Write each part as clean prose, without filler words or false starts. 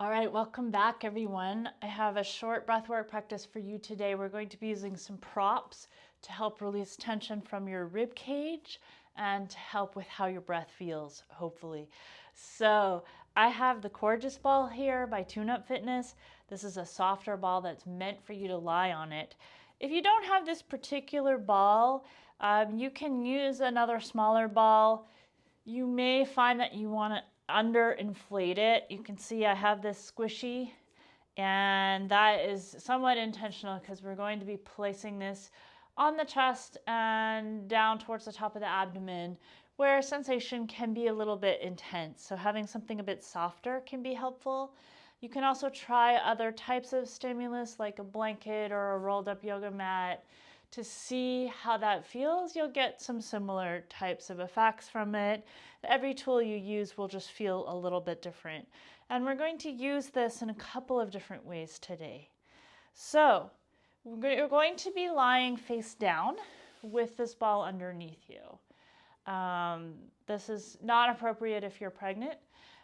All right, welcome back everyone. I have a short breathwork practice for you today. We're going to be using some props to help release tension from your rib cage and to help with how your breath feels, hopefully. So I have the Coregeous Ball here by Tune Up Fitness. This is a softer ball that's meant for you to lie on it. If you don't have this particular ball, you can use another smaller ball. You may find that you want to underinflate it. You can see I have this squishy, and that is somewhat intentional because we're going to be placing this on the chest and down towards the top of the abdomen where sensation can be a little bit intense. So having something a bit softer can be helpful. You can also try other types of stimulus like a blanket or a rolled up yoga mat to see how that feels. You'll get some similar types of effects from it. Every tool you use will just feel a little bit different. And we're going to use this in a couple of different ways today. So you're going to be lying face down with this ball underneath you. This is not appropriate if you're pregnant.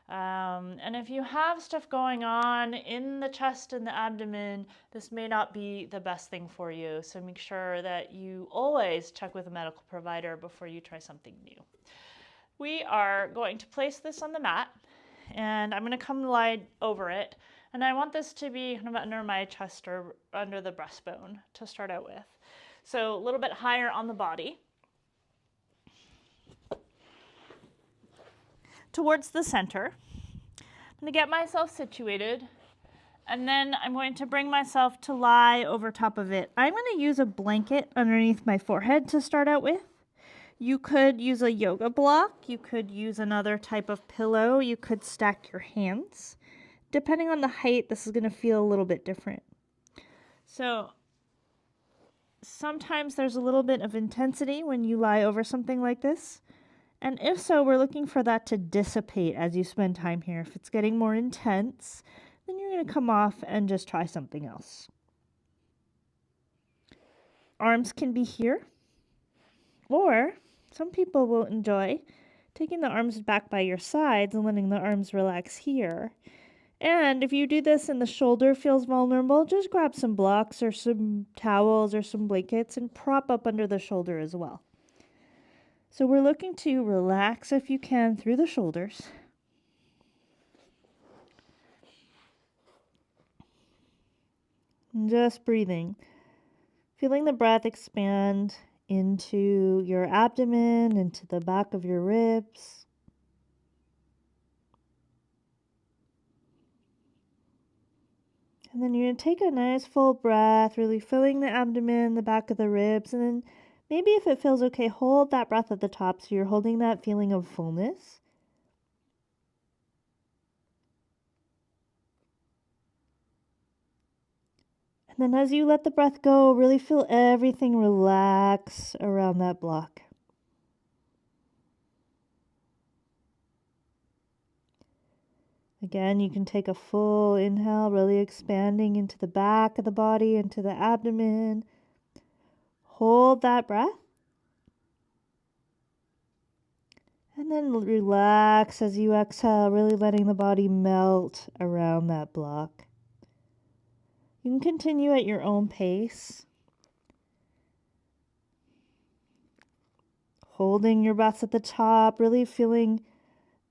And if you have stuff going on in the chest and the abdomen, this may not be the best thing for you. So make sure that you always check with a medical provider before you try something new. We are going to place this on the mat, and I'm going to come lie over it. And I want this to be kind of under my chest or under the breastbone to start out with. So a little bit higher on the body. Towards the center. I'm going to get myself situated, and then I'm going to bring myself to lie over top of it. I'm going to use a blanket underneath my forehead to start out with. You could use a yoga block. You could use another type of pillow. You could stack your hands. Depending on the height, this is going to feel a little bit different. So sometimes there's a little bit of intensity when you lie over something like this. And if so, we're looking for that to dissipate as you spend time here. If it's getting more intense, then you're going to come off and just try something else. Arms can be here, or some people will enjoy taking the arms back by your sides and letting the arms relax here. And if you do this and the shoulder feels vulnerable, just grab some blocks or some towels or some blankets and prop up under the shoulder as well. So we're looking to relax if you can through the shoulders. And just breathing. Feeling the breath expand into your abdomen, into the back of your ribs. And then you're going to take a nice full breath, really filling the abdomen, the back of the ribs, and then maybe if it feels okay, hold that breath at the top so you're holding that feeling of fullness. And then as you let the breath go, really feel everything relax around that block. Again, you can take a full inhale, really expanding into the back of the body, into the abdomen. Hold that breath. And then relax as you exhale, really letting the body melt around that block. You can continue at your own pace. Holding your breath at the top, really feeling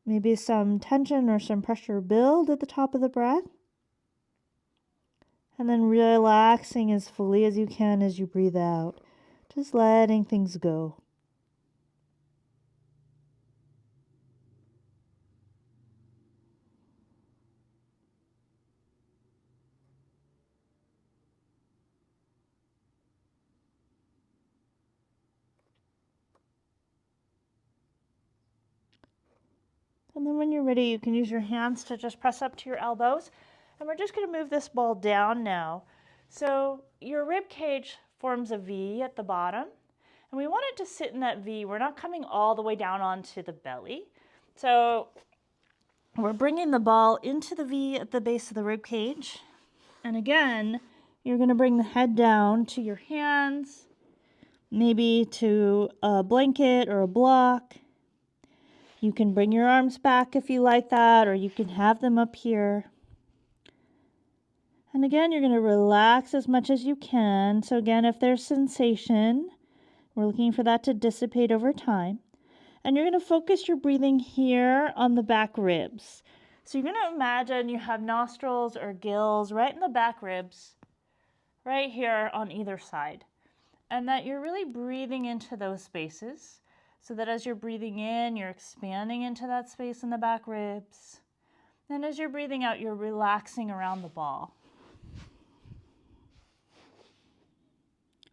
maybe some tension or some pressure build at the top of the breath. And then relaxing as fully as you can as you breathe out. Just letting things go. And then when you're ready, you can use your hands to just press up to your elbows. And we're just going to move this ball down now. So your rib cage forms a V at the bottom. And we want it to sit in that V. We're not coming all the way down onto the belly. So we're bringing the ball into the V at the base of the rib cage. And again, you're going to bring the head down to your hands, maybe to a blanket or a block. You can bring your arms back if you like that, or you can have them up here. And again, you're going to relax as much as you can. So again, if there's sensation, we're looking for that to dissipate over time. And you're going to focus your breathing here on the back ribs. So you're going to imagine you have nostrils or gills right in the back ribs, right here on either side. And that you're really breathing into those spaces, so that as you're breathing in, you're expanding into that space in the back ribs. And as you're breathing out, you're relaxing around the ball.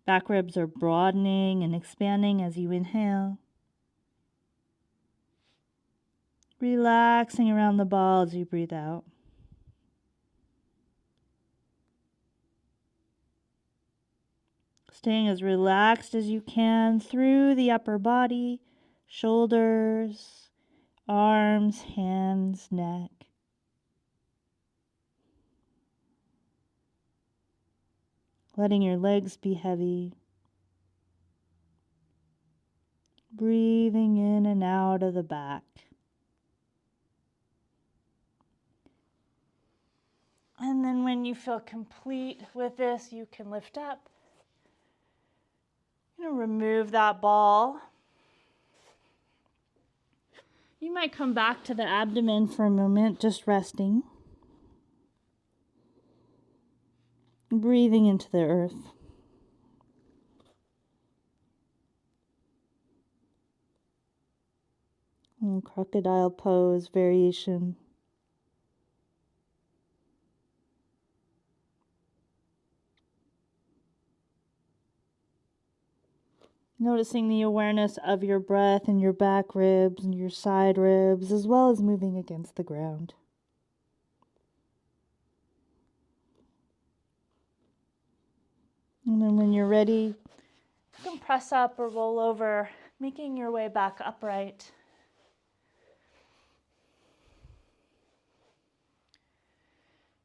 Back ribs are broadening and expanding as you inhale. Relaxing around the ball as you breathe out. Staying as relaxed as you can through the upper body, shoulders, arms, hands, neck. Letting your legs be heavy. Breathing in and out of the back. And then when you feel complete with this, you can lift up. You're going to remove that ball. You might come back to the abdomen for a moment, just resting. Breathing into the earth. And crocodile pose variation. Noticing the awareness of your breath in your back ribs and your side ribs, as well as moving against the ground. And then when you're ready, you can press up or roll over, making your way back upright.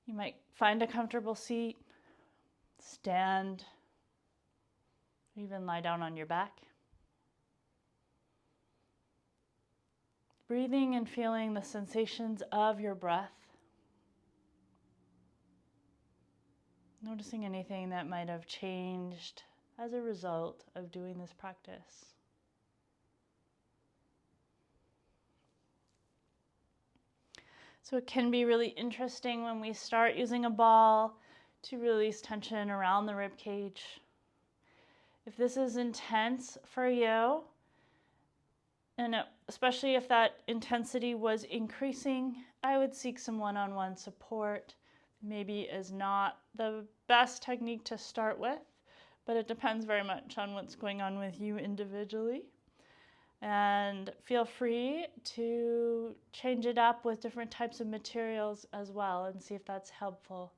You might find a comfortable seat, stand, or even lie down on your back. Breathing and feeling the sensations of your breath. Noticing anything that might have changed as a result of doing this practice. So it can be really interesting when we start using a ball to release tension around the rib cage. If this is intense for you, and especially if that intensity was increasing, I would seek some one-on-one support. Maybe is not the best technique to start with, but it depends very much on what's going on with you individually. And feel free to change it up with different types of materials as well and see if that's helpful.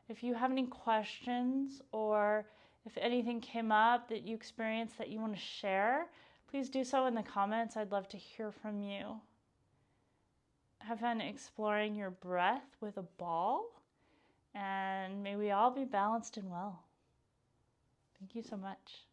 If you have any questions or if anything came up that you experienced that you want to share, please do so in the comments. I'd love to hear from you. Have fun exploring your breath with a ball, and may we all be balanced and well. Thank you so much.